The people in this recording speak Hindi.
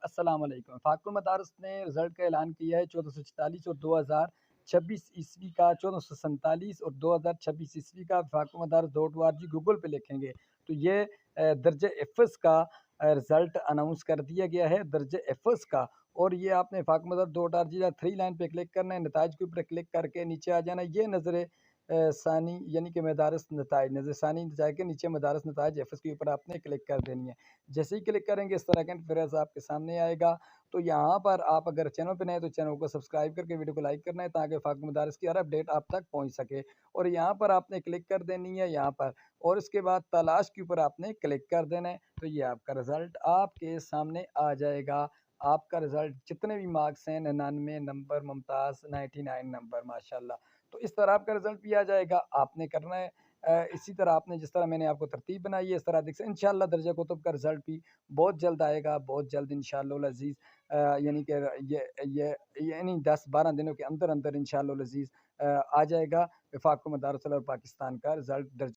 अस्सलाम वालेकुम। फ़ाक़ुल मदारिस ने रिज़ल्ट का ऐलान किया है 1444 और 2026 ईस्वी का 1447 और 2026 ईस्वी का फ़ाक़ुल मदारिस .org गूगल पे लिखेंगे तो ये दर्जे एफ़एस का रिज़ल्ट अनाउंस कर दिया गया है, दर्जे एफ़एस का। और ये आपने फ़ाक़ुल मदारिस .org 3 लाइन पे क्लिक करना है, नताइज के ऊपर क्लिक करके नीचे आ जाना है। ये नज़र सानी यानी कि मदारिस नताइज नज़र सानी जाके नीचे मदारिस नताइज एफ़एस के ऊपर आपने क्लिक कर देनी है। जैसे ही क्लिक करेंगे इस तरह का इंटरफेरेंस आपके सामने आएगा। तो यहाँ पर आप अगर चैनल पे नए हैं तो चैनल को सब्सक्राइब करके वीडियो को लाइक करना है ताकि फ़ाक़ुल मदारिस की हर अपडेट आप तक पहुँच सके। और यहाँ पर आपने क्लिक कर देनी है यहाँ पर और उसके बाद तलाश के ऊपर आपने क्लिक कर देना है। तो ये आपका रिज़ल्ट आपके सामने आ जाएगा। आपका रिज़ल्ट जितने भी मार्क्स हैं 99 नंबर, मुमताज़ 99 नंबर माशाअल्लाह। तो इस तरह आपका रिज़ल्ट भी आ जाएगा। आपने करना है इसी तरह आपने जिस तरह मैंने आपको तरतीब बनाई है इस तरह देख इंशाअल्लाह दर्जा कुतुब का रिज़ल्ट भी बहुत जल्द आएगा, बहुत जल्द इंशाअल्लाहुल अज़ीज़ यानी कि ये यानी 10-12 दिनों के अंदर-अंदर इंशाअल्लाहुल अज़ीज़ आ जाएगा। फ़ाक़ुल मदारिस अल पाकिस्तान का रिज़ल्ट दर्ज